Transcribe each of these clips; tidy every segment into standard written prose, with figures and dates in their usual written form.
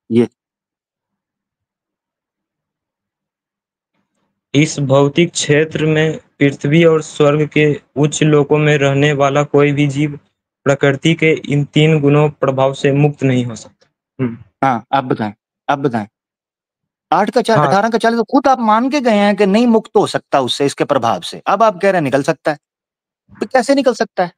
ये इस भौतिक क्षेत्र में पृथ्वी और स्वर्ग के उच्च लोकों में रहने वाला कोई भी जीव प्रकृति के इन 3 गुणों प्रभाव से मुक्त नहीं हो सकता। हाँ, आप बताएं, आप बताएं। 8 का 4 हाँ, 18 का 40 तो खुद आप मान के गए हैं कि नहीं मुक्त हो सकता उससे, इसके प्रभाव से। अब आप कह रहे हैं निकल सकता है, तो कैसे निकल सकता है?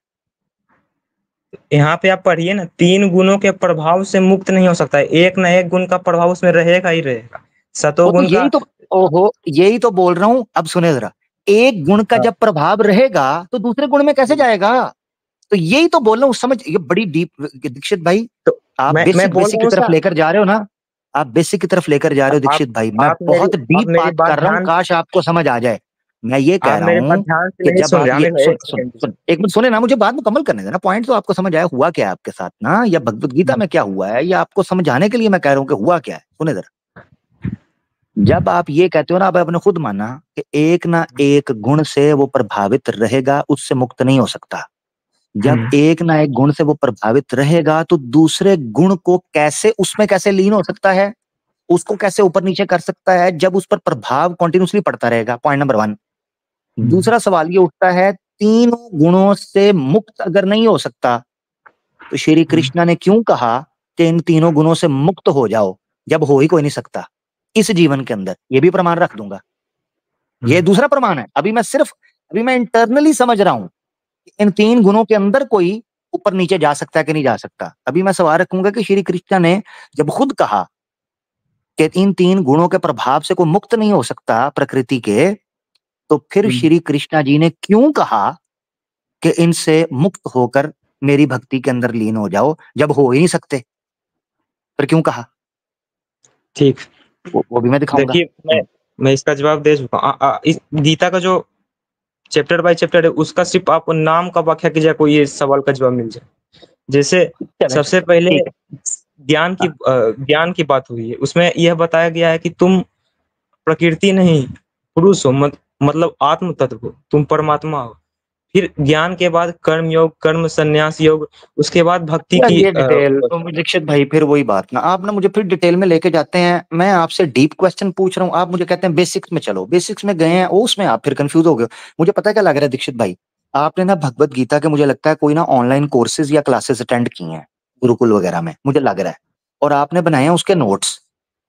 यहाँ पे आप पढ़िए ना, 3 गुणों के प्रभाव से मुक्त नहीं हो सकता है, एक ना एक गुण का प्रभाव उसमें रहेगा ही रहेगा। वो तो सतोगुण यही का। तो, ओहो, यही तो बोल रहा हूं। अब सुने जरा, एक गुण का हाँ, जब प्रभाव रहेगा तो दूसरे गुण में कैसे जाएगा? तो यही तो बोल रहा हूं, समझ, ये बड़ी डीप। दीक्षित भाई, तो आप मैं बेसिक बोल बेसिक रहा की हूँ तरफ सर। लेकर जा रहे हो ना, आप बेसिक की तरफ लेकर जा रहे हो आप दीक्षित भाई। मैं आप मेरी बहुत आप डीप मेरी बात बात कर रहा हूं, ध्यान काश आपको समझ आ जाए। मैं ये कह आप रहा मेरे बात हूं ध्यान से कि नहीं जब सुन आप रहे। ये सुन एक सुन सेकंड। सुन, एक मिनट सुने ना, मुझे बात मुकम्मल करने देना। पॉइंट तो आपको समझ आया हुआ क्या है आपके साथ ना, या भगवत गीता में क्या हुआ है, या आपको समझाने के लिए मैं कह रहा हूं कि हुआ क्या है। सुने जरा, जब आप ये कहते हो ना, अब आपने खुद माना कि एक ना एक गुण से वो प्रभावित रहेगा, उससे मुक्त नहीं हो सकता। जब एक ना एक गुण से वो प्रभावित रहेगा तो दूसरे गुण को कैसे, उसमें कैसे लीन हो सकता है, उसको कैसे ऊपर नीचे कर सकता है, जब उस पर प्रभाव कंटिन्यूसली पड़ता रहेगा। Point number 1। दूसरा सवाल ये उठता है, तीनों गुणों से मुक्त अगर नहीं हो सकता तो श्री कृष्ण ने क्यों कहा कि इन तीनों गुणों से मुक्त हो जाओ, जब हो ही कोई नहीं सकता इस जीवन के अंदर? ये भी प्रमाण रख दूंगा। ये दूसरा प्रमाण है। अभी मैं इंटरनली समझ रहा हूं कि इन 3 गुणों के अंदर कोई ऊपर नीचे जा सकता है कि नहीं जा सकता। अभी मैं सवाल रखूंगा कि श्री कृष्ण ने जब खुद कहा कि इन 3 गुणों के प्रभाव से कोई मुक्त नहीं हो सकता प्रकृति के, तो फिर श्री कृष्णा जी ने क्यों कहा कि इनसे मुक्त होकर मेरी भक्ति के अंदर लीन हो जाओ, जब हो ही नहीं सकते? फिर क्यों कहा? ठीक। वो भी मैं दिखाऊंगा। देखिए, मैं इसका जवाब दे चुका हूँ। इस गीता का जो चैप्टर बाय चैप्टर है, उसका सिर्फ आप नाम का व्याख्या कीजिए, आपको ये सवाल का जवाब मिल जाए। जैसे चले, सबसे पहले ठीक है। हाँ, ज्ञान की बात हुई है, उसमें यह बताया गया है कि तुम प्रकृति नहीं, पुरुष हो, मतलब आत्म तत्व हो, तुम परमात्मा हो। फिर ज्ञान के बाद कर्म योग, कर्म संन्यास योग, उसके बाद भक्ति यार की ये डिटेल तो दीक्षित भाई, फिर वही बात ना, आप ना मुझे फिर डिटेल में लेके जाते हैं। मैं आपसे डीप क्वेश्चन पूछ रहा हूँ, आप मुझे कहते हैं बेसिक्स में चलो। बेसिक्स में गए हैं, उसमें आप फिर कंफ्यूज हो गए। मुझे पता है क्या लग रहा है दीक्षित भाई, आपने ना भगवत गीता के, मुझे लगता है कोई ना ऑनलाइन कोर्सेज या क्लासेस अटेंड की हैं गुरुकुल वगैरह में, मुझे लग रहा है। और आपने बनाए हैं उसके नोट्स,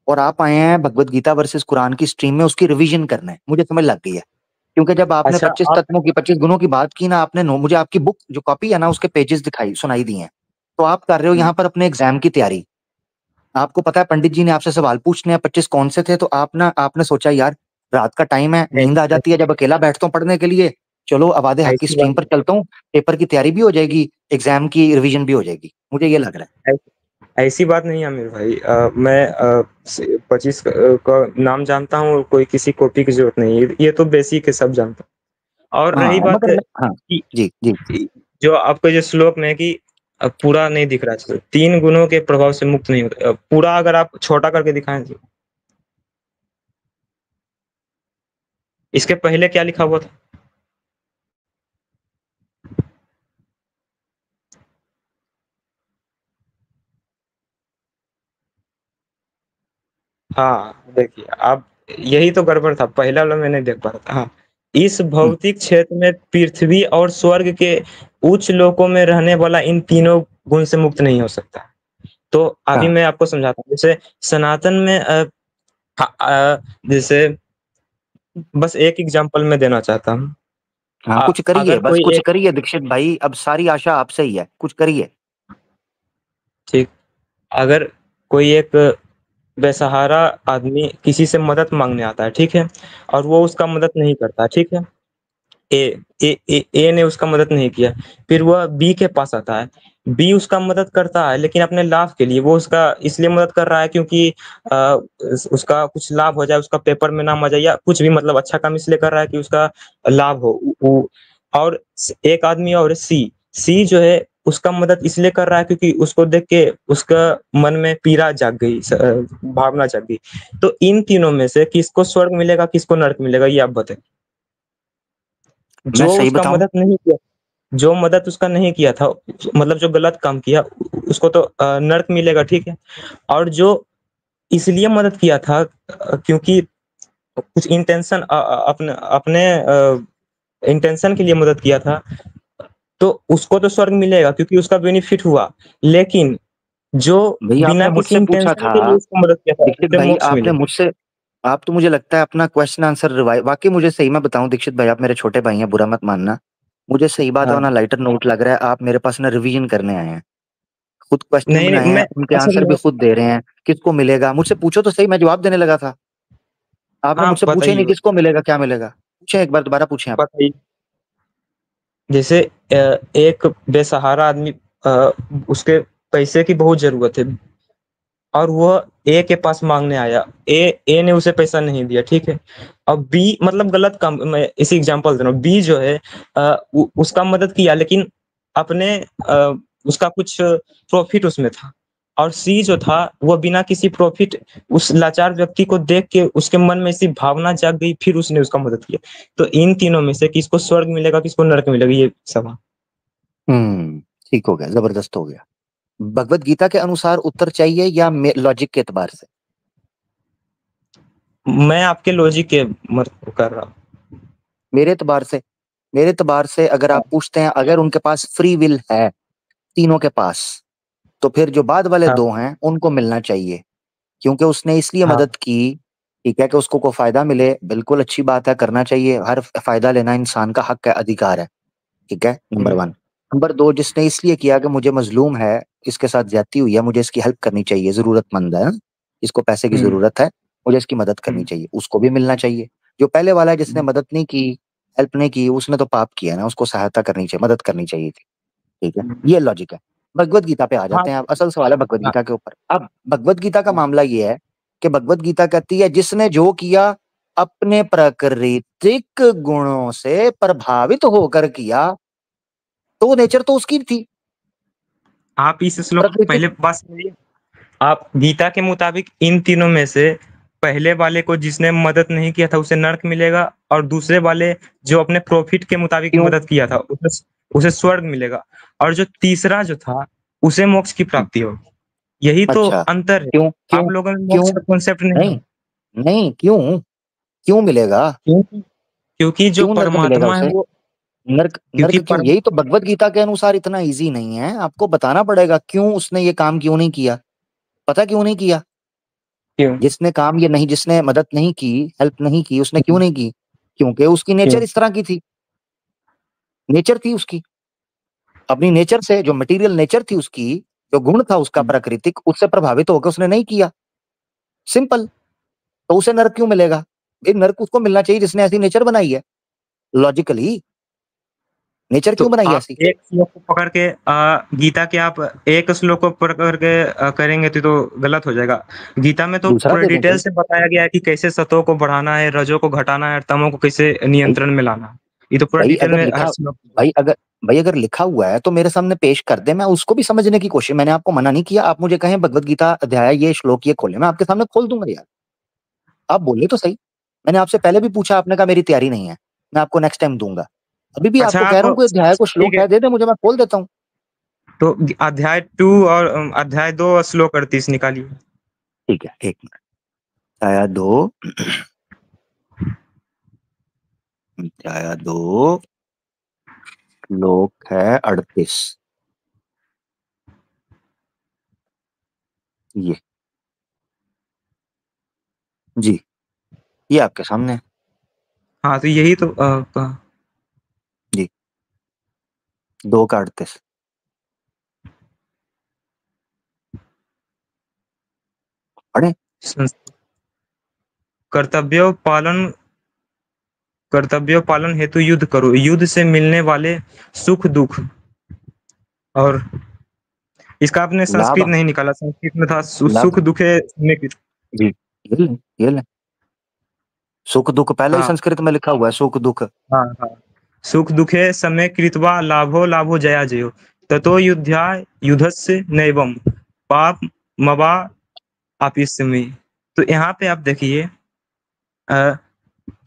और आप आए हैं भगवत गीता वर्सेस कुरान की स्ट्रीम में उसकी रिवीजन करने। मुझे समझ लग गई है, क्योंकि जब आपने अच्छा 25 आप तत्वों की, 25 गुणों की बात की ना, आपने मुझे आपकी बुक जो कॉपी है ना, उसके पेजेस दिखाई सुनाई दिए हैं। तो आप कर रहे हो यहाँ पर अपने एग्जाम की तैयारी। आपको पता है पंडित जी ने आपसे सवाल पूछने हैं, 25 कौन से थे, तो आपने सोचा यार रात का टाइम है, नींद आ जाती है जब अकेला बैठता हूँ पढ़ने के लिए, चलो आवाज़े हक की ऐसी स्ट्रीम बात पर चलता हूँ, पेपर की तैयारी भी हो जाएगी, एग्जाम की रिवीजन भी हो जाएगी। मुझे ये लग रहा है। ऐसी बात नहीं है आमिर भाई। मैं 25 का नाम जानता हूँ, कोई किसी कॉपी की जरूरत नहीं है, ये तो बेसिक है, सब जानता हूँ। और रही हाँ बात मगर हाँ, कि जी जी। जो आपको जो श्लोक में है कि पूरा नहीं दिख रहा है, 3 गुणों के प्रभाव से मुक्त नहीं होता, पूरा अगर आप छोटा करके दिखाएं तो। इसके पहले क्या लिखा हुआ था? हाँ, देखिए आप, यही तो गड़बड़ था, पहला वाला मैं नहीं देख पा रहा था। हाँ, इस हम्म, भौतिक क्षेत्र में पृथ्वी और स्वर्ग के उच्च लोकों में रहने वाला इन तीनों गुण से मुक्त नहीं हो सकता। तो अभी हाँ मैं आपको समझाता हूँ। जैसे सनातन में जैसे बस एक एग्जांपल मैं देना चाहता हूँ। हाँ, कुछ करिए, अगर बस कोई कुछ एक, करिए दीक्षित भाई, अब सारी आशा आपसे ही है, कुछ करिए। ठीक, अगर कोई एक बेसहारा आदमी किसी से मदद मांगने आता है, ठीक है, और वो उसका मदद नहीं करता, ठीक है, ए ने उसका मदद नहीं किया, फिर वह बी के पास आता है, बी उसका मदद करता है, लेकिन अपने लाभ के लिए, वो उसका इसलिए मदद कर रहा है क्योंकि उसका कुछ लाभ हो जाए, उसका पेपर में नाम आ जाए, या कुछ भी, मतलब अच्छा काम इसलिए कर रहा है कि उसका लाभ हो। और एक आदमी और सी, सी जो है उसका मदद इसलिए कर रहा है क्योंकि उसको देख के उसका मन में पीड़ा जाग गई, भावना जाग गई। तो इन तीनों में से किसको स्वर्ग मिलेगा, किसको नरक मिलेगा, ये आप बताएं। मैं जो सही उसका बताऊं, मदद नहीं किया, जो मदद उसका नहीं किया था, मतलब जो गलत काम किया, उसको तो नर्क मिलेगा, ठीक है। और जो इसलिए मदद किया था क्योंकि कुछ इंटेंशन अपने अपने इंटेंशन के लिए मदद किया था, तो उसको तो स्वर्ग मिलेगा क्योंकि उसका बेनिफिट हुआ। लेकिन जो भैया बिना आपने किसी मुझसे पूछा इंटेंशन था, के लिए उसको मदद किया था दीक्षित उसे भाई मोक्ष आपने मिलेगा। मुझसे, आप तो मुझे लगता है अपना क्वेश्चन आंसर रिवाइज, वाकई मुझे सही मैं बताऊं दीक्षित भाई, आप मेरे छोटे भाई हैं, बुरा मत मानना, मुझे सही बात है हाँ ना, लाइटर नोट लग रहा है, आप मेरे पास ना रिवीजन करने आए हैं, खुद क्वेश्चन नहीं बनाए नहीं हैं, मैं उनके अच्छा आंसर भी मैं खुद दे रहे हैं, किसको मिलेगा, मुझसे पूछो तो सही, मैं जवाब देने लगा था, आपने हाँ मुझसे पूछा ही बताइए नहीं किसको मिलेगा क्या मिलेगा, पूछे एक बार दोबारा पूछें आप। बताइए। जैसे एक बेसहारा आदमी, अ, उसके पैसे की बहुत जरूरत है और वह ए के पास मांगने आया। ए ने उसे पैसा नहीं दिया, ठीक है। अब बी, मतलब गलत काम, मैं इसी एग्जांपल दे रहा हूँ। बी जो है उसका मदद किया, लेकिन अपने उसका कुछ प्रॉफिट उसमें था। और सी जो था वह बिना किसी प्रॉफिट, उस लाचार व्यक्ति को देख के उसके मन में ऐसी भावना जाग गई, फिर उसने उसका मदद किया। तो इन तीनों में से किसको स्वर्ग मिलेगा, किसको नरक मिलेगा, ये सवाल। ठीक हो गया, जबरदस्त हो गया। भगवत गीता के अनुसार उत्तर चाहिए या लॉजिक के एतबार से? मैं आपके लॉजिक के मत कर रहा हूँ। मेरे एतबार से, मेरे एतबार से अगर आप हाँ पूछते हैं, अगर उनके पास फ्री विल है तीनों के पास, तो फिर जो बाद वाले हाँ दो हैं उनको मिलना चाहिए, क्योंकि उसने इसलिए हाँ। मदद की, ठीक है, कि उसको को फायदा मिले, बिल्कुल अच्छी बात है, करना चाहिए, हर फायदा लेना इंसान का हक है, अधिकार है, ठीक है, नंबर हम्म, वन। नंबर दो, जिसने इसलिए किया कि मुझे मजलूम है, इसके साथ ज्यादती हुई है, मुझे इसकी हेल्प करनी चाहिए, जरूरतमंद है, इसको पैसे की हम्म, जरूरत है, मुझे इसकी मदद करनी हम्म, चाहिए, उसको भी मिलना चाहिए। जो पहले वाला है जिसने हम्म, मदद नहीं की, हेल्प नहीं की, उसने तो पाप किया ना, उसको सहायता करनी चाहिए, मदद करनी चाहिए थी, ठीक है, हम्म। ये लॉजिक है। भगवत गीता पे आ हाँ जाते हैं, अब असल सवाल है भगवत हाँ गीता के ऊपर। अब भगवत गीता का हाँ। मामला ये है कि भगवत गीता कहती है जिसने जो किया अपने प्राकृतिक गुणों से प्रभावित होकर किया, तो वो नेचर तो उसकी थी, आप इस श्लोक की प्राकृतिक। पहले बात सुनिए। आप गीता के मुताबिक इन तीनों में से पहले वाले को जिसने मदद नहीं किया था उसे नरक मिलेगा, और दूसरे वाले जो अपने प्रॉफिट के मुताबिक क्यों? मदद किया था उसे स्वर्ग मिलेगा, और जो तीसरा जो था उसे मोक्ष की प्राप्ति होगी। यही तो अच्छा, अंतर है। क्यों आप क्यों लोगों में क्यों? मोक्ष का कॉन्सेप्ट नहीं नहीं, है। नहीं, क्यों? क्यों मिलेगा? क्योंकि क्योंकि जो क्यों नर्क मिलेगा परमात्मा है उसे? वो, नर्क, क्योंकि नर्क क्यों? यही तो भगवत गीता के अनुसार इतना इजी नहीं है, आपको बताना पड़ेगा क्यों उसने ये काम क्यों नहीं किया, पता क्यों नहीं किया? क्यों जिसने काम ये नहीं, जिसने मदद नहीं की, हेल्प नहीं की, उसने क्यों नहीं की? क्योंकि उसकी नेचर क्यों इस तरह की थी, नेचर थी उसकी, अपनी नेचर से, जो मटेरियल नेचर थी उसकी, जो गुण था उसका प्राकृतिक, उससे प्रभावित होकर उसने नहीं किया, सिंपल। तो उसे नर्क क्यों मिलेगा? ये नर्क उसको मिलना चाहिए जिसने ऐसी नेचर बनाई है, लॉजिकली, नेचर तो क्यों बनाई है आप ऐसी? एक श्लोक को पकड़ के गीता के आप एक श्लोक को पकड़ के करेंगे तो गलत हो जाएगा। गीता में तो दूसरा पूरे दे दें डिटेल कोई? से बताया गया है कि कैसे सतों को बढ़ाना है, रजों को घटाना है, और तमों को कैसे भाई, नियंत्रण में लाना है। ये तो पूरा भाई डिटेल अगर में हर लिखा, श्लोक। भाई अगर, भाई अगर लिखा हुआ है तो मेरे सामने पेश कर दे, मैं उसको भी समझने की कोशिश, मैंने आपको मना नहीं किया, आप मुझे कहें भगवत गीता अध्याय ये श्लोक ये खोले, मैं आपके सामने खोल दूंगा यार, आप बोले तो सही। मैंने आपसे पहले भी पूछा, आपने कहा मेरी तैयारी नहीं है, मैं आपको नेक्स्ट टाइम दूंगा, अभी भी अच्छा आपको कह आप, रहा हूँ कोई अध्याय को ठीक श्लोक है, है दे दे मुझे, मैं खोल देता हूँ। तो अध्याय 2 और अध्याय 2 श्लोक 38 निकालिए। ठीक है, एक मिनट, अध्याय दो, अध्याय दो, श्लोक है 38, ये, जी, ये आपके सामने है, हाँ तो यही तो जी, 2 का 38, पढ़े? कर्तव्य पालन, कर्तव्य पालन हेतु युद्ध करो, युद्ध से मिलने वाले सुख दुख, और इसका आपने संस्कृत लाभ, नहीं निकाला, संस्कृत में था सुख लाभ, दुखे में। जी, ये ले, सुख दुख पहले ही हाँ संस्कृत में लिखा हुआ है, सुख दुख। हाँ हाँ। सुख दुखे समय कृत्वा लाभो लाभो जया जयो, ततो युद्ध्या युद्धस्य नैवम पाप मवा आपिस्यमि। तो यहाँ पे आप देखिए, अ,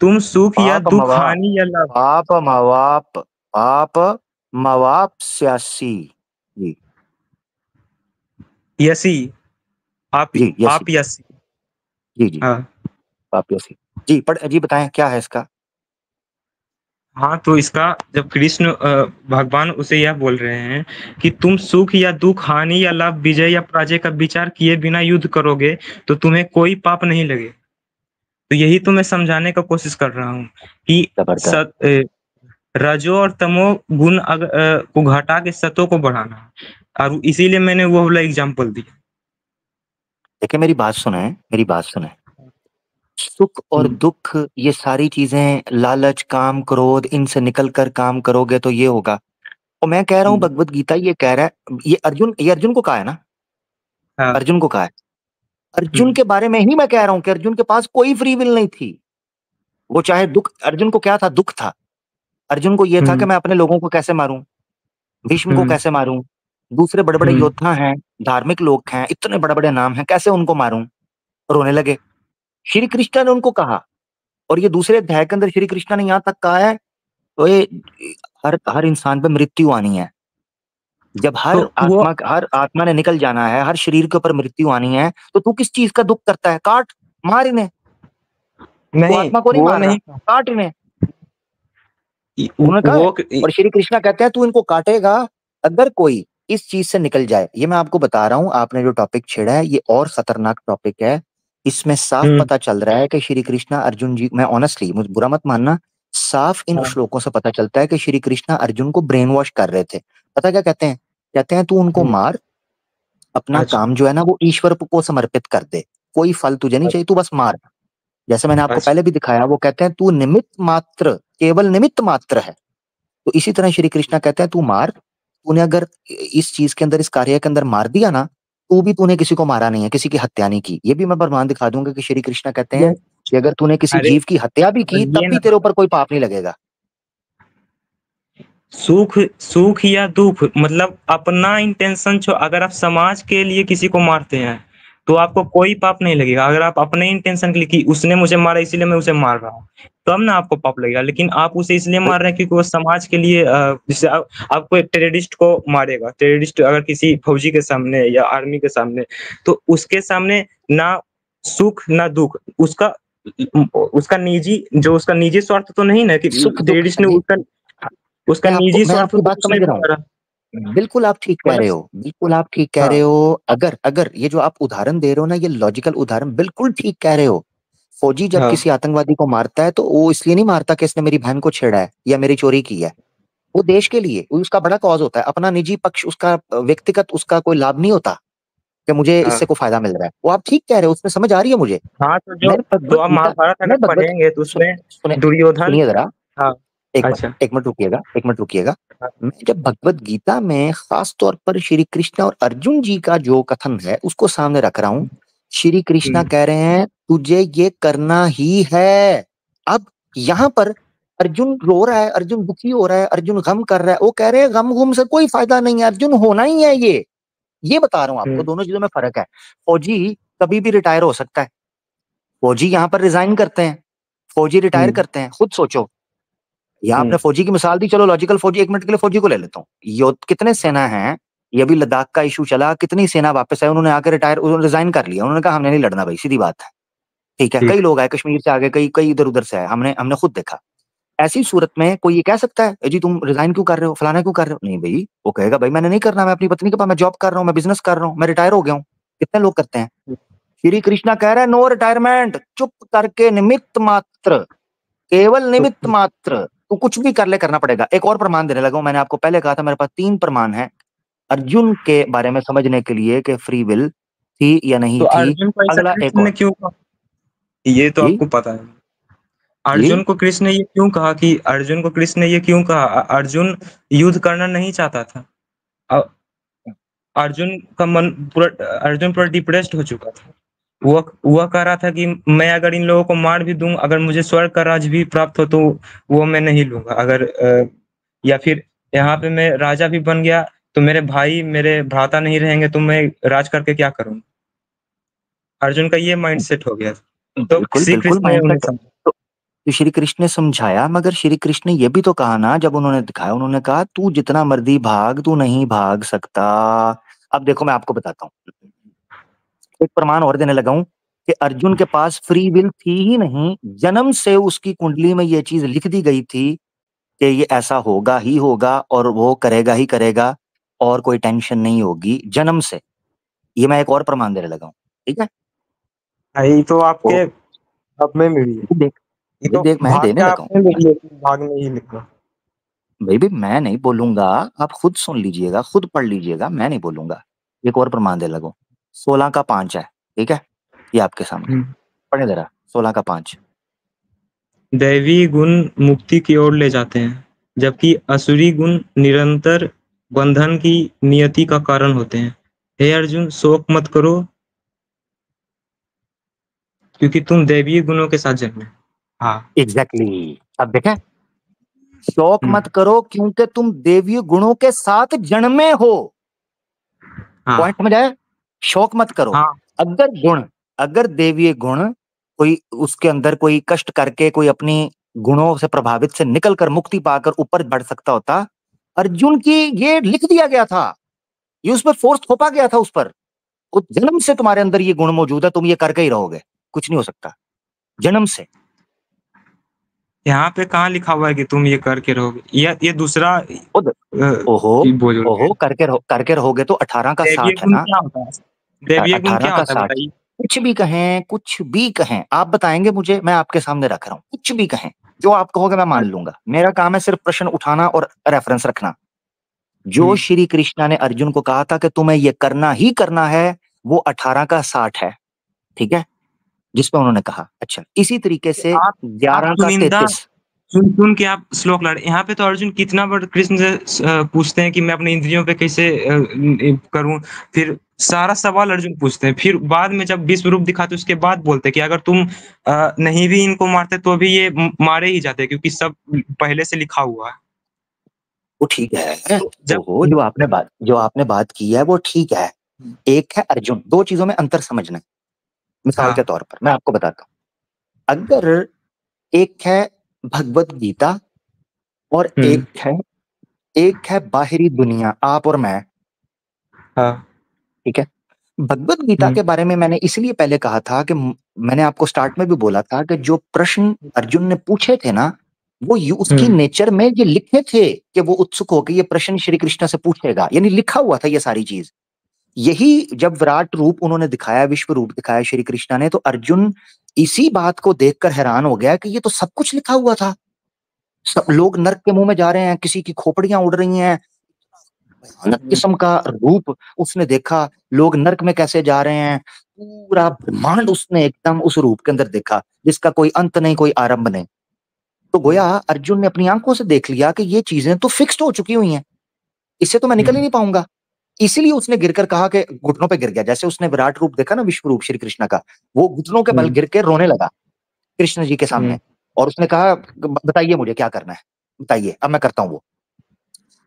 तुम सुख या पाप दुख, मवा, हानि या लाभ, पाप मवाप, पाप मवाप्स्यासी, जी, यसी, आप जी, यसी, आप यसी, जी, जी। हाँ। वापसी। जी बताएँ क्या है इसका? हाँ, तो इसका जब कृष्ण भगवान उसे यह बोल रहे हैं कि तुम सुख या दुःख, हानि या लाभ, विजय या पराजय का विचार किए बिना युद्ध करोगे, तो तुम्हें कोई पाप नहीं लगे। तो यही तो मैं समझाने का कोशिश कर रहा हूँ कि ज़बरदस्त। रजो और तमो गुण को घटा के सतों को बढ़ाना, और इसीलिए मैंने वो वाला एग्ज़ाम्पल दिया। देखिए मेरी बात सुनें। सुख और हुँ, दुःख ये सारी चीज़ें लालच, काम, क्रोध इनसे निकल कर काम करोगे तो ये होगा। और मैं कह रहा हूँ हुँ, भगवत गीता ये कह रहा है ये अर्जुन को कहा है ना? हाँ, अर्जुन को कहा है। अर्जुन हुँ, के बारे में ही मैं कह रहा हूँ कि अर्जुन के पास कोई फ्री विल नहीं थी। वो चाहे दुःख अर्जुन को क्या था? दुःख था। अर्जुन को ये था कि हुँ, मैं अपने लोगों को कैसे मारूँ? भीष्म को हुँ, कैसे मारूँ? दूसरे बड़े-बड़े हुँ, योद्धा हैं, धार्मिक लोग हैं, इतने बड़े-बड़े नाम हैं, कैसे उनको मारूँ? रोने लगे। श्री कृष्ण ने उनको कहा और ये दूसरे अध्याय के अंदर श्री कृष्ण ने यहाँ तक कहा है, तो ये हर हर इंसान पे मृत्यु आनी है। जब तो वो हर आत्मा ने निकल जाना है, हर शरीर के ऊपर मृत्यु आनी है, तो तू किस चीज़ का दुःख करता है? काट, मार इन्हें। तू नहीं, आत्मा को नहीं वो मार रहा, नहीं काट इन्हें। इ उन्होंने कहा है वो क इ और श्री कृष्णा कहते हैं तू इनको काटेगा, अगर कोई इस चीज़ से निकल जाए। ये मैं आपको बता रहा हूँ, आपने जो टॉपिक छेड़ा है, ये और खतरनाक टॉपिक है। इसमें साफ हुँ, पता चल रहा है कि श्री कृष्णा अर्जुन जी मैं ऑनेस्टली मुझे बुरा मत मानना, साफ इन हाँ, श्लोकों से पता चलता है कि श्री कृष्णा अर्जुन को ब्रेन वॉश कर रहे थे। पता क्या कहते हैं? कहते हैं तू उनको हुँ, मार, अपना अच्छा, काम जो है ना वो ईश्वर को समर्पित कर दे। कोई फल तुझे नहीं चाहिए, तू बस मार। जैसे मैंने आपको अच्छा, पहले भी दिखाया, वो कहते हैं तू निमित्त मात्र, केवल निमित्त मात्र है। तो इसी तरह श्री कृष्णा कहते हैं तू मार, तूने अगर इस चीज़ के अंदर, इस कार्य के अंदर मार दिया ना, तो भी तूने किसी को मारा नहीं है, किसी की हत्या नहीं की। ये भी मैं प्रमाण दिखा दूँगा कि श्री कृष्णा कहते ये हैं कि अगर तूने किसी अरे! जीव की हत्या भी की, ये तब भी ना तेरे ऊपर कोई पाप नहीं लगेगा। सुख सुख या दुःख मतलब अपना इंटेंशन छो अगर आप समाज के लिए किसी को मारते हैं, तो आपको कोई पाप नहीं लगेगा। अगर आप अपने इंटेंशन के लिए कि उसने मुझे मारा इसीलिए मैं उसे मार रहा हूँ, तब ना आपको पाप लगेगा। लेकिन आप उसे इसलिए भाई मार रहे हैं क्योंकि वो समाज के लिए जैसे आप कोई टेररिस्ट को मारेगा, टेररिस्ट अगर किसी फौजी के सामने या आर्मी के सामने, तो उसके सामने ना सुख ना दुःख, उसका उसका निजी स्वार्थ तो नहीं ना कि सुख-दुःख टेररिस्ट ने उसका निजी मैं स्वार्थ आपकी तो बात कुछ समझ नहीं रहा बता हूँ। रहा। बिल्कुल आप ठीक कह मतलब रहे हो, बिल्कुल आप ठीक कह रहे हाँ, हो। अगर अगर ये जो आप उदाहरण दे रहे हो ना, ये लॉजिकल उदाहरण बिल्कुल ठीक कह रहे हो। फौजी जब हाँ, किसी आतंकवादी को मारता है, तो वो इसलिए नहीं मारता कि इसने मेरी बहन को छेड़ा है या मेरी चोरी की है। वो देश के लिए, उसका बड़ा कॉज़ होता है। अपना निजी पक्ष उसका व्यक्तिगत उसका कोई लाभ नहीं होता कि मुझे हाँ। इससे कोई फ़ायदा मिल रहा है। वो आप ठीक कह रहे हो, उसमें समझ आ रही है मुझे। हाँ, मैं भगवत आप गीता महाभारत अगर मैं भगवत पढ़ेंगे तो सुन उसमें सुने दुर्योधन सुनिए ज़रा, हाँ, 1 मिनट अच्छा। 1 मिनट रुकिएगा, 1 मिनट रुकिएगा। हाँ, मैं जब भगवत गीता में ख़ास तौर पर श्री कृष्ण और अर्जुन जी का जो कथन है, उसको सामने रख रहा हूँ। श्री कृष्णा हुँ, कह रहे हैं, तुझे ये करना ही है। अब यहाँ पर अर्जुन रो रहा है, अर्जुन दुखी हो रहा है, अर्जुन गम कर रहा है। वो कह रहे हैं गम-गुम से कोई फ़ायदा नहीं है, अर्जुन होना ही है ये। ये बता रहा हूँ हुँ, आपको, दोनों चीज़ों में फ़र्क है। फौजी कभी भी रिटायर हो सकता है। फौजी यहाँ पर रिज़ाइन करते हैं, फौजी हुँ, रिटायर करते हैं। खुद सोचो, यहाँ हुँ, आपने फौजी की मिसाल दी, चलो लॉजिकल फौजी 1 मिनट के लिए फौजी को ले लेता हूँ। यो कितने सेना हैं, ये अभी लद्दाख का इश्यू चला, कितनी सेना वापस आई, उन्होंने आके उन्होंने रिज़ाइन कर लिया। उन्होंने कहा हमने नहीं लड़ना भाई, सीधी बात है। ठीक है, कई ठीक। लोग आए कश्मीर से आ गए, कई कई इधर-उधर से आए, हमने हमने खुद देखा। ऐसी सूरत में कोई ये कह सकता है, "जी तुम रिज़ाइन क्यों कर रहे हो? फलाना क्यों कर रहे हो?" नहीं भई, वो कहेगा भाई मैंने नहीं करना, मैं अपनी पत्नी के पास मैं जॉब कर रहा हूँ, मैं बिज़नेस कर रहा हूँ, मैं रिटायर हो गया हूँ। कितने लोग करते हैं। हुँ, श्री कृष्णा कह रहे हैं नो रिटायरमेंट, चुप करके निमित्त मात्र, केवल तो निमित्त मात्र, तू कुछ भी कर ले करना पड़ेगा। एक और प्रमाण देने लगा हूँ, मैंने आपको पहले कहा था मेरे पास 3 प्रमाण हैं, अर्जुन के बारे में समझने के लिए कि फ्री विल थी या नहीं थी। अर्जुन को ऐसा अगला एक कृष्ण और ने क्यों कहा? ये तो जी, आपको पता है। जी, अर्जुन को कृष्ण ने ये क्यों कहा? अर्जुन युद्ध करना नहीं चाहता था। अ, अर्जुन का मन पूरा अर्जुन पूरा डिप्रेस्ड हो चुका था। वह कह रहा था कि मैं अगर इन लोगों को मार भी दूँ, अगर मुझे स्वर्ग का राज्य भी प्राप्त हो तो वो मैं नहीं लूँगा। या फिर यहाँ पे मैं राजा भी बन गया तो मेरे भाई, मेरे भ्राता नहीं रहेंगे तो मैं राज करके क्या करूँगा? अर्जुन का ये माइंडसेट हो गया था। तो बिल्कुल, श्री बिल्कुल कृष्ण ने उन्हें माइंडसेट समझा। तो श्री कृष्ण ने समझाया मगर श्री कृष्ण ने ये भी तो कहा ना जब उन्होंने दिखाया उन्होंने कहा तू जितना मर्ज़ी भाग, तू नहीं भाग सकता। अब देखो मैं आपको बताता हूँ। एक प्रमाण और देने लगा हूँ। कि अर्जुन के पास फ्री विल थी ही नहीं, जन्म से उसकी कुंडली में ये चीज लिख दी गई थी कि ये ऐसा होगा ही होगा और वो करेगा ही करेगा और कोई टेंशन नहीं होगी जन्म से। ये मैं एक और प्रमाण देने लगा हूँ, ठीक है। ये तो आपके तो अपने में भी है। देख, ये तो देख मैं भाग देने के लगा हूँ। आपने लिख लिया, भाग में ही लिखा। भाई मैं नहीं बोलूंगा, आप खुद सुन लीजिएगा, खुद पढ़ लीजिएगा, मैं नहीं बोलूंगा। एक और प्रमाण दे लगो, 16 का 5 है, ठीक है, ये आपके सामने पढ़े जरा। 16 का 5। दैवी गुण मुक्ति की ओर ले जाते हैं, जबकि असुरी गुण निरंतर बंधन की नियति का कारण होते हैं। हे अर्जुन, शोक मत करो, क्योंकि तुम दैवीय गुणों के साथ जन्मे। हाँ। एग्जैक्टली अब देखें, शौक हम्म, मत करो क्योंकि तुम देवीय गुणों के साथ जन्मे हो। पॉइंट हाँ समझ आया? शौक मत करो। हाँ। अगर देवीय गुण कोई उसके अंदर कोई कष्ट करके कोई अपनी गुणों से प्रभावित से निकलकर मुक्ति पाकर ऊपर बढ़ सकता होता, अर्जुन की ये लिख दिया गया था, ये उस पर फोर्स थोपा गया था उस पर। उस जन्म से तुम्हारे अंदर ये गुण मौजूद है, तुम ये करके ही रहोगे, कुछ नहीं हो सकता, जन्म से। यहाँ पे कहाँ लिखा हुआ है कि तुम ये करके रहोगे? ये दूसरा खुद ओहो, बोल रहे हैं। करके रहोगे तो 18 का दैवीय 60 है गुण ना। क्या होता है? दैवीय गुण 18 क्या का होता है 60, बताइए? कुछ भी कहें, कुछ भी कहें, आप बताएंगे मुझे, मैं आपके सामने रख रहा हूं, कुछ भी कहें, जो आप कहोगे मैं मान लूंगा। मेरा काम है सिर्फ प्रश्न उठाना और रेफरेंस रखना। जो हम्म, श्री कृष्णा ने अर्जुन को कहा था कि तुम्हें ये करना ही करना है, वो 18 का 60 है, ठीक है, जिसमें उन्होंने कहा। अच्छा, इसी तरीके से आप 11 का चुनिंदा 33। सुन सुन के आप श्लोक लड़ यहाँ पे तो अर्जुन कितना बार कृष्ण से पूछते हैं कि मैं अपने इंद्रियों पे कैसे करूं। फिर सारा सवाल अर्जुन पूछते हैं, फिर बाद में जब विश्व रूप दिखाते उसके बाद बोलते हैं कि अगर तुम नहीं भी इनको मारते तो भी ये मारे ही जाते, क्योंकि सब पहले से लिखा हुआ है। वो ठीक है, तो जब ओहो, जो आपने बात की है वो ठीक है। एक है अर्जुन, दो चीजों में अंतर समझना है। मिसाल के हाँ। तौर पर मैं आपको बताता हूं, अगर एक है भगवत गीता और हम्म। एक है बाहरी दुनिया, आप और मैं, हाँ। ठीक है। भगवत गीता हम्म। के बारे में मैंने इसलिए पहले कहा था कि मैंने आपको स्टार्ट में भी बोला था कि जो प्रश्न अर्जुन ने पूछे थे ना, वो उसकी हम्म। नेचर में ये लिखे थे कि वो उत्सुक होकर ये प्रश्न श्री कृष्ण से पूछेगा, यानी लिखा हुआ था ये सारी चीज। यही जब विराट रूप उन्होंने दिखाया, विश्व रूप दिखाया श्री कृष्णा ने, तो अर्जुन इसी बात को देखकर हैरान हो गया कि ये तो सब कुछ लिखा हुआ था। सब लोग नर्क के मुंह में जा रहे हैं, किसी की खोपड़ियां उड़ रही हैं, भयानक किस्म का रूप उसने देखा। लोग नर्क में कैसे जा रहे हैं, पूरा ब्रह्मांड उसने एकदम उस रूप के अंदर देखा, जिसका कोई अंत नहीं, कोई आरंभ नहीं। तो गोया अर्जुन ने अपनी आंखों से देख लिया कि ये चीजें तो फिक्स्ड हो चुकी हुई हैं, इससे तो मैं निकल ही नहीं पाऊंगा। इसीलिए उसने गिरकर कहा कि घुटनों पे गिर गया, जैसे उसने विराट रूप देखा ना, विश्व रूप श्री कृष्ण का, वो घुटनों के बल हम्म। गिर के रोने लगा कृष्ण जी के सामने। और उसने कहा बताइए मुझे क्या करना है, बताइए अब मैं करता हूं वो।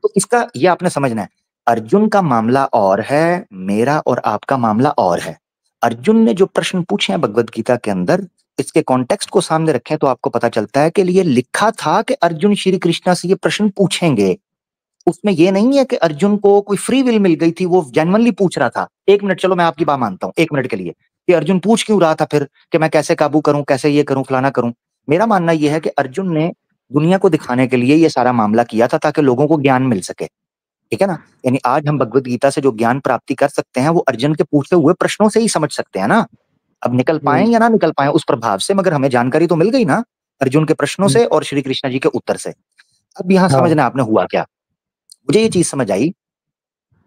तो इसका ये आपने समझना है, अर्जुन का मामला और है, मेरा और आपका मामला और है। अर्जुन ने जो प्रश्न पूछे हैं भगवत गीता के अंदर, इसके कॉन्टेक्स्ट को सामने रखें तो आपको पता चलता है कि ये लिखा था कि अर्जुन श्री कृष्णा से ये प्रश्न पूछेंगे। उसमें ये नहीं है कि अर्जुन को कोई फ्री विल मिल गई थी, वो जेन्युइनली पूछ रहा था। एक मिनट, चलो मैं आपकी बात मानता हूँ एक मिनट के लिए, कि अर्जुन पूछ क्यों रहा था फिर कि मैं कैसे काबू करूं, कैसे ये करूं, फलाना करूं। मेरा मानना यह है कि अर्जुन ने दुनिया को दिखाने के लिए ये सारा मामला किया था ताकि लोगों को ज्ञान मिल सके, ठीक है ना। यानी आज हम भगवत गीता से जो ज्ञान प्राप्ति कर सकते हैं वो अर्जुन के पूछे हुए प्रश्नों से ही समझ सकते हैं ना। अब निकल पाए या ना निकल पाए उस प्रभाव से, मगर हमें जानकारी तो मिल गई ना अर्जुन के प्रश्नों से और श्री कृष्ण जी के उत्तर से। अब यहां हाँ। समझना आपने हुआ क्या, मुझे ये चीज समझ आई।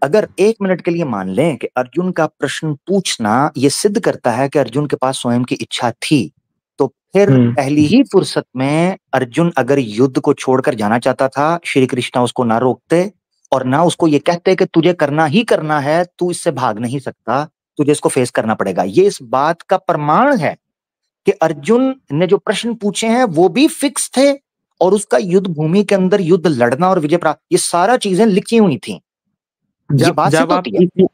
अगर एक मिनट के लिए मान लें कि अर्जुन का प्रश्न पूछना ये सिद्ध करता है कि अर्जुन के पास स्वयं की इच्छा थी, तो फिर पहली ही फुर्सत में अर्जुन अगर युद्ध को छोड़कर जाना चाहता था, श्री कृष्णा उसको ना रोकते और ना उसको ये कहते कि तुझे करना ही करना है, तू इससे भाग नहीं सकता, तुझे इसको फेस करना पड़ेगा। ये इस बात का प्रमाण है कि अर्जुन ने जो प्रश्न पूछे हैं वो भी फिक्स थे, और उसका युद्ध भूमि के अंदर युद्ध लड़ना और विजय प्राप्त, ये सारा चीजें लिखी हुई थी। ये जब बात जब सिद्ध आप होती है।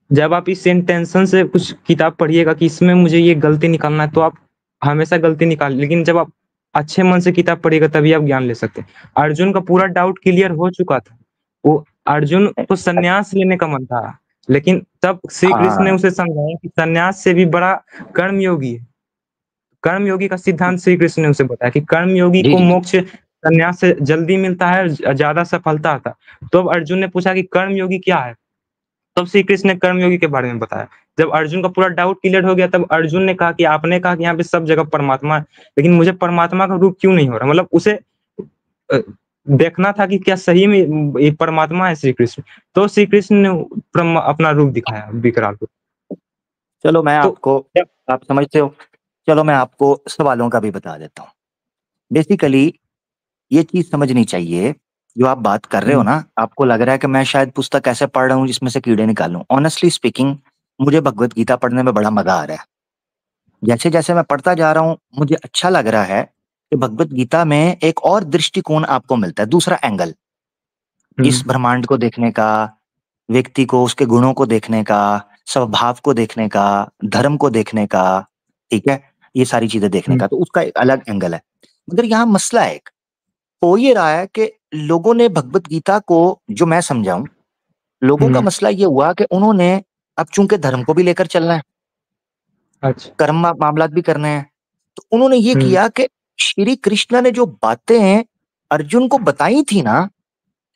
जब आप इस इंटेंशन से कुछ किताब पढ़िएगा कि इसमें मुझे ये गलती निकालना है, तो आप हमेशा गलती निकाल, लेकिन जब आप अच्छे मन से किताब पढ़िएगा तभी आप ज्ञान ले सकते हैं। अर्जुन का पूरा डाउट क्लियर हो चुका था। वो अर्जुन को संन्यास लेने का मन था, लेकिन तब श्री कृष्ण ने हाँ उसे समझाया कि सन्यास से भी बड़ा कर्मयोगी है। कर्मयोगी का सिद्धांत श्री कृष्ण ने उसे बताया कि कर्मयोगी जी को जी जी। मोक्ष सन्यास से जल्दी मिलता है, ज़्यादा सफलता आता है। तो अब अर्जुन ने पूछा कि कर्मयोगी क्या है? तब श्री कृष्ण ने कर्मयोगी के बारे में बताया। जब अर्जुन का पूरा डाउट क्लियर हो गया, तब अर्जुन ने कहा कि आपने कहा कि यहाँ पे सब जगह परमात्मा है, लेकिन मुझे परमात्मा का रूप क्यों नहीं हो रहा? मतलब उसे अ, देखना था कि क्या सही में ये परमात्मा है श्री कृष्ण। तो श्री कृष्ण ने अपना रूप दिखाया विकराल रूप। चलो मैं तो आपको, जब आप समझते हो, चलो मैं आपको सवालों का भी बता देता हूँ। बेसिकली ये चीज समझनी चाहिए, जो आप बात कर रहे हो हुँ, ना, आपको लग रहा है कि मैं शायद पुस्तक ऐसे पढ़ रहा हूँ जिसमें से कीड़े निकालूं। ऑनेस्टली स्पीकिंग, मुझे भगवत गीता पढ़ने में बड़ा मजा आ रहा है। जैसे जैसे मैं पढ़ता जा रहा हूँ, मुझे अच्छा लग रहा है कि भगवत गीता में एक और दृष्टिकोण आपको मिलता है, दूसरा एंगल, हुँ, इस ब्रह्मांड को देखने का, व्यक्ति को, उसके गुणों को देखने का, स्वभाव को देखने का, धर्म को देखने का, ठीक है? ये सारी चीजें देखने हुँ, का, तो उसका एक अलग एंगल है। मगर यहाँ मसला है एक, हो ये रहा है कि लोगों ने भगवत गीता को, जो मैं समझाऊं, लोगों का हुँ, मसला ये हुआ कि उन्होंने, अब चूंकि धर्म को भी लेकर चलना है, अच्छा, कर्म मामलात भी करने हैं, तो उन्होंने ये हुँ, किया कि श्री कृष्ण ने जो बातें अर्जुन को बताई थी ना,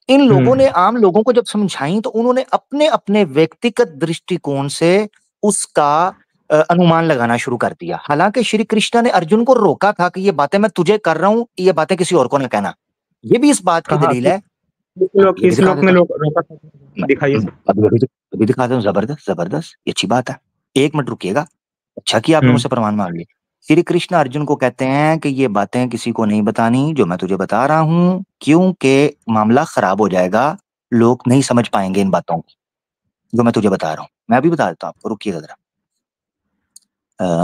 इन हुँ, लोगों ने आम लोगों को जब समझाई, तो उन्होंने अपने अपने व्यक्तिगत दृष्टिकोण से उसका अनुमान लगाना शुरू कर दिया। हालांकि श्री कृष्ण ने अर्जुन को रोका था कि ये बातें मैं तुझे कर रहा हूं, ये बातें किसी और को ना कहना। ये भी इस बात की कहाँ दलील है। हाँ, ये भी किस दिखा श्लोक में देता हूँ रोका था? मैं। दिखाइए सर। अभी दिखा दूं, जबरदस्त जबरदस्त, ये अच्छी बात है। 1 मिनट रुकिएगा। अच्छा किया आपने हुँ, मुझसे प्रमाण मांग लिए। श्री कृष्ण अर्जुन को कहते हैं कि ये बातें किसी को नहीं बतानी जो मैं तुझे बता रहा हूँ, क्योंकि मामला खराब हो जाएगा, लोग नहीं समझ पाएंगे इन बातों को जो मैं तुझे बता रहा हूँ। मैं अभी बता देता हूँ आपको, रुकिएगा जरा।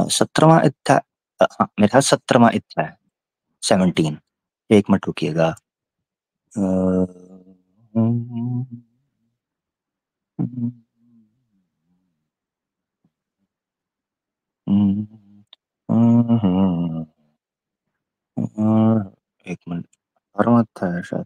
17वां अध्याय, हाँ मेरे ख्याल 17वां अध्याय है, 17। 1 मिनट रुकिएगा। अ, अ, 1 मिनट, 18वां अध्याय है शायद।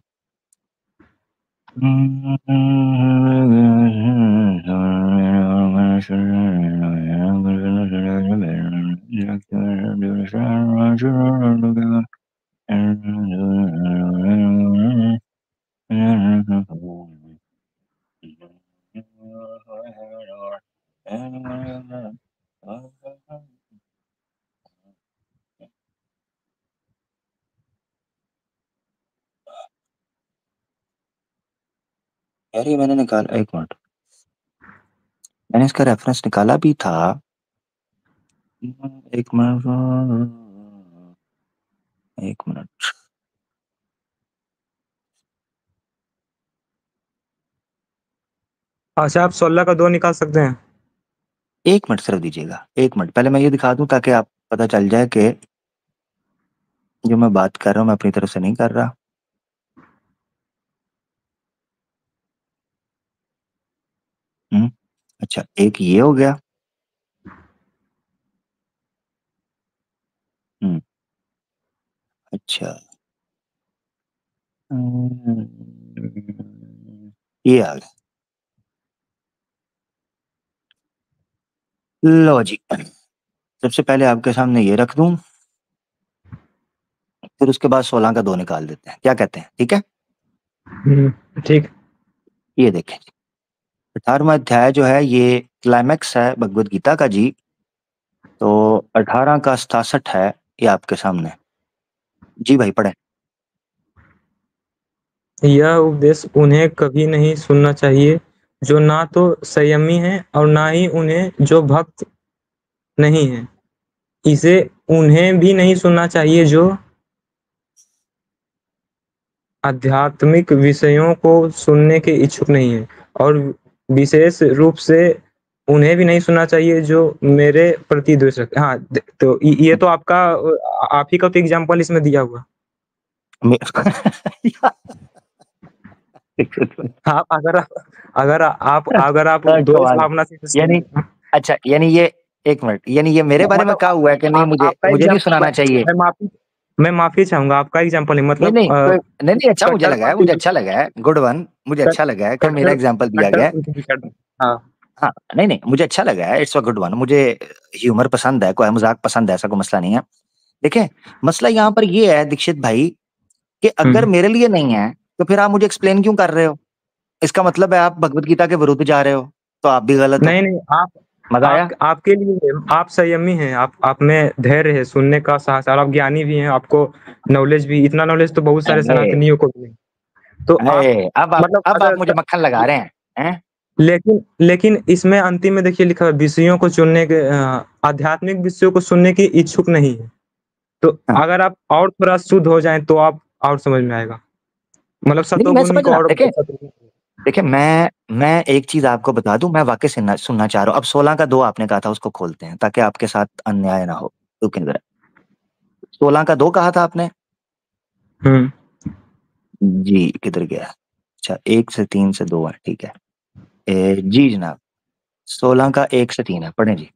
यार ये मैंने निकाला, 1 मिनट, मैंने इसका रेफरेंस निकाला भी था। 1 मिनट, 1 मिनट। अच्छा, आप 16 का 2 निकाल सकते हैं। 1 मिनट सिर्फ दीजिएगा, 1 मिनट, पहले मैं ये दिखा दूं ताकि आप पता चल जाए कि जो मैं बात कर रहा हूँ मैं अपनी तरफ से नहीं कर रहा। अच्छा, एक ये हो गया। हम्म, अच्छा, ये आ गया। लो जी, सबसे पहले आपके सामने ये रख दूं, फिर उसके बाद 16 का 2 निकाल देते हैं, क्या कहते हैं? ठीक है, ठीक। ये देखें। 18वां अध्याय जो है ये क्लाइमैक्स है भगवत गीता का जी। तो 18 का 67 है, ये आपके सामने। जी भाई पढ़े। यह उपदेश उन्हें कभी नहीं सुनना चाहिए जो ना तो संयमी हैं और ना ही उन्हें जो भक्त नहीं हैं। इसे उन्हें भी नहीं सुनना चाहिए जो आध्यात्मिक विषयों को सुनने के इच्छुक नहीं है, और विशेष रूप से उन्हें भी नहीं सुनना चाहिए जो मेरे प्रति द्वेष रखते हैं। हाँ, तो ये तो आपका आप ही का तो एग्जाम्पल इसमें दिया हुआ। मे- हाँ, अगर आप द्वेष कमाल है। भावना से यानी, सुन। अच्छा यानी ये, 1 मिनट, यानी ये मेरे बारे में मतलब क्या हुआ है कि नहीं, आप मुझे आपका मुझे नहीं एग्जाम्पल, सुनाना चाहिए? मैं माफी चाहूंगा, आपका एग्जाम्पल है नहीं मतलब नहीं नहीं नहीं, अच्छा मुझे लगा है, कट्टरपंथी मुझे अच्छा लगा है, गुड वन, मुझे अच्छा लगा है कि मेरा कट्टर एग्जाम्पल दिया गया है। कट्टरपंथी विचार। हाँ। हाँ, नहीं, मुझे अच्छा लगा है, इट्स अ गुड वन। मुझे ह्यूमर पसंद है, कोई मज़ाक पसंद है, ऐसा कोई मसला नहीं है। देखिए, मसला यहाँ पर ये है दीक्षित भाई कि अगर मेरे लिए नहीं है, तो फिर आप मुझे एक्सप्लेन क्यों कर रहे हो? इसका मतलब है आप भगवद गीता के विरुद्ध जा रहे हो, तो आप भी गलत हो। नहीं, आप मज़ा आया? आपके लिए आप संयमी हैं, आप में धैर्य है, सुनने का साहस, और आप ज्ञानी भी हैं, आपको नॉलेज भी, इतना नॉलेज तो बहुत सारे अरे! सनातनियों को भी नहीं। तो आप अरे! मतलब अब अगर आप मुझे मक्खन लगा रहे हैं, हैं? लेकिन इसमें अंतिम में देखिए लिखा है, विषयों को चुनने के आध्यात्मिक विषयों को सुनने की इच्छुक नहीं है। तो हाँ, अगर आप और थोड़ा शुद्ध हो जाएँ तो आप और समझ में आएगा। मतलब नहीं मैं सतोगुनी समझ को रहा और देखिए देखिए मैं एक चीज़ आपको बता दूँ, मैं वाक़ई सुनना चाह रहा हूँ। अब 16 का 2 आपने कहा था उसको खोलते हैं, ताकि आपके साथ अन्याय ना हो। रुकिए ज़रा, 16 का 2 कहा था आपने? हुँ। जी, किधर गया? अच्छा 1 से 3 से 2 है, ठीक है। जी जनाब, 16 का 1 से 3 है, पढ़ें जी।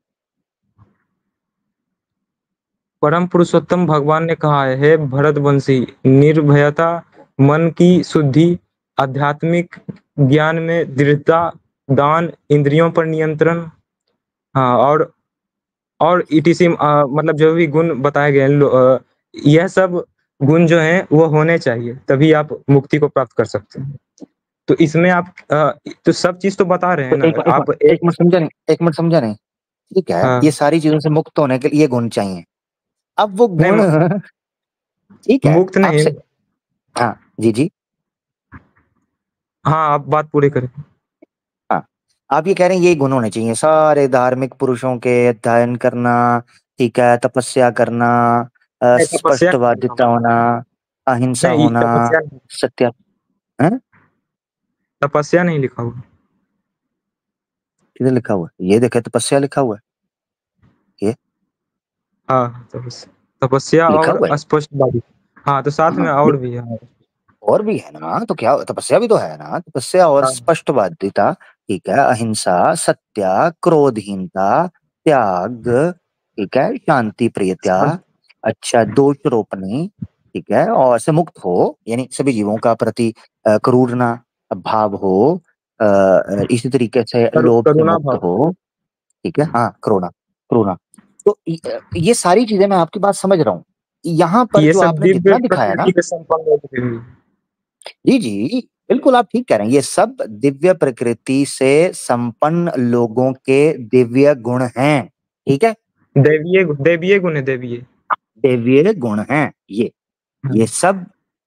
परम पुरुषोत्तम भगवान ने कहा है, हे भरतवंशी, निर्भयता, मन की शुद्धि, आध्यात्मिक ज्ञान में दृढ़ता, दान, इंद्रियों पर नियंत्रण, हाँ, और ईटीसी मतलब जो भी गुण बताए गए हैं, यह सब गुण जो हैं वो होने चाहिए, तभी आप मुक्ति को प्राप्त कर सकते हैं। तो इसमें आप तो सब चीज़ तो बता रहे हैं तो ना, आप एक मिनट समझा नहीं, 1 मिनट समझा नहीं। ठीक है, हाँ, ये सारी चीज़ों से मुक्त होने के लिए ये गुण चाहिए। अब वो नहीं गुण ठीक है, मुक्त नहीं, आपसे हाँ, जी। हाँ, आप बात पूरी करें। हाँ, आप ये कह रहे हैं ये गुण होने चाहिए सारे धार्मिक पुरुषों के, अध्ययन करना, ठीक है, तपस्या करना, नहीं, तपस्या नहीं लिखा स्पष्टवादिता हुआ। होना, अहिंसा नहीं, होना, सत्य हैं? तपस्या नहीं लिखा हुआ। किधर लिखा हुआ है? ये देखे तपस्या लिखा हुआ है, ये हाँ, तपस्या लिखा और हुआ है। अस्पष्टवादी। हाँ, तो साथ हाँ, में और भी है। हाँ, और भी है ना, तो क्या तपस्या भी तो है ना, तपस्या और हाँ, स्पष्टवादिता, ठीक है, अहिंसा, सत्य, क्रोधहीनता, त्याग, ठीक है, शांति प्रियता, स्पष्ट। अच्छा दोष रोपणी, ठीक है, और से मुक्त हो, यानी सभी जीवों का प्रति क्रूर ना भाव हो, इसी तरीके से लोभ से करुणा मुक्त भाव। हो, ठीक है, हाँ, करुणा करुणा। तो ये सारी चीजें मैं आपकी बात समझ रहा हूँ। यहाँ पर ये जो सब आपने दिव्य जितना दिखाया है ना, प्रकृति के संपन्न लोग हैं। जी, बिल्कुल आप ठीक कह रहे हैं। ये सब दिव्य प्रकृति से संपन्न लोगों के दिव्य गुण हैं, ठीक है? दैवीय दैवीय गुण है, दैवीय। दिव्य गुण हैं ये। हाँ, ये सब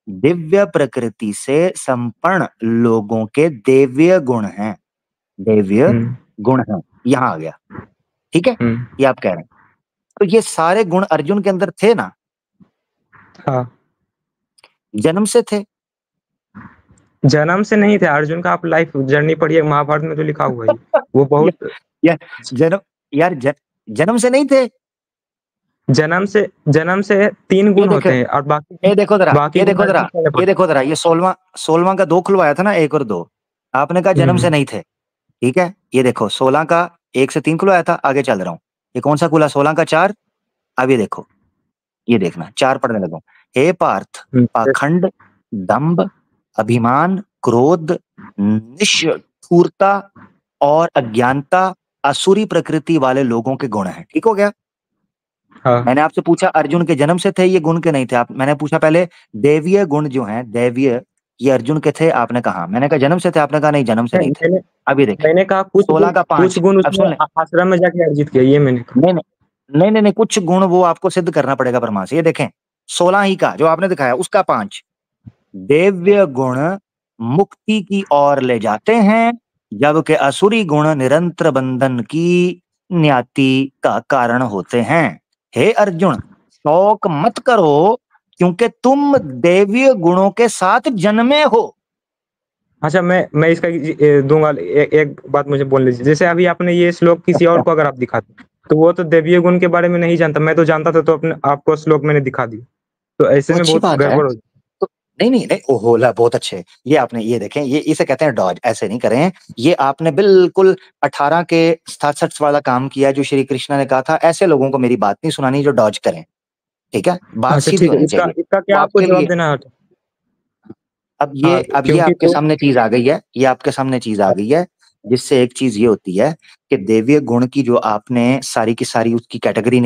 दिव्य प्रकृति से संपन्न लोगों के दिव्य गुण हैं, दिव्य हुँ, गुण हैं। यहाँ आ गया, ठीक है? हुँ, ये आप कह रहे हैं। तो ये सारे गुण अर्जुन के अंदर थे ना, हाँ। जन्म से थे। जन्म से नहीं थे, अर्जुन का आप लाइफ जर्नी पढ़िए, महाभारत में तो लिखा हुआ है ये। वो या, बहुत या जन्म यार जन्म से नहीं थे। जन्म से 3 ये गुण देखे होते हैं, और बाकी ये देखो जरा, बाकी ये गुण देखो जरा, अर्जुन को नहीं ये पड़ते। देखो जरा, ये 16वां का 2 खुलवाया था ना, 1 और 2। आपने कहा जन्म से हुँ, नहीं थे, ठीक है? ये देखो 16 का 1 से 3 खुलवाया था, आगे चल रहा हूँ। ये कौन सा खुला? 16 का 4। अब ये देखो, ये देखना 4 पढ़ने लगा हूँ। हे पार्थ, हुँ, पाखंड, दंभ, अभिमान, क्रोध, निष्ठुरता और अज्ञानता असुरी प्रकृति वाले लोगों के गुण हैं। ठीक हो गया? हाँ, मैंने आपसे पूछा अर्जुन के जन्म से थे ये गुण के नहीं थे? आप मैंने पूछा पहले दैवीय गुण जो हैं, दैवीय ये अर्जुन के थे? आपने कहा, मैंने कहा जन्म से थे? आपने कहा नहीं जन्म से नहीं नहीं थे। मैंने अब ये देखें मैंने कहा 16 का कुछ 5, गुण अब उसने सुन लें। आश्रम में जाके अर्जित किया, ये मैंने कहा। नहीं, नहीं, नहीं, कुछ गुण वो आपको सिद्ध करना पड़ेगा प्रमाण से। ये देखें 16 ही का जो आपने दिखाया उसका 5 दिव्य गुण मुक्ति की ओर ले जाते हैं, जबकि असुरी गुण निरंतर बंधन की न्याति का कारण होते हैं। हे अर्जुन, शोक मत करो, क्योंकि तुम दैवीय गुणों के साथ जन्मे हो। अच्छा, मैं इसका दूँगा, एक बात मुझे बोल लीजिए। जैसे अभी आपने ये श्लोक किसी और को अगर आप दिखाते, तो वो तो दैवीय गुण के बारे में नहीं जानता, मैं तो जानता था, तो अपने आपको श्लोक मैंने दिखा दिया। तो ऐसे तो में अच्छी बहुत बात है। गड़बड़ हो। तो नहीं, ओहो ला बहुत अच्छे। ये आपने ये देखें, ये इसे कहते हैं डॉज, ऐसे नहीं करें। ये आपने बिल्कुल 18 के 67 वाला काम किया जो श्री कृष्ण ने कहा था, ऐसे लोगों को मेरी बात नहीं सुनानी जो डॉज करें, ठीक है? बात अच्छा सीधी ठीक है, होनी इसका चाहिए। इसका तो क्या आपको आपके जवाब लिए देना है? अब हाँ, तो ये क्योंकि आपके तो सामने चीज़ आ गई है, ये आपके सामने चीज़ आ गई है। जिससे एक चीज ये होती है कि दैवीय गुण की जो आपने सारी की सारी उसकी कैटेगरी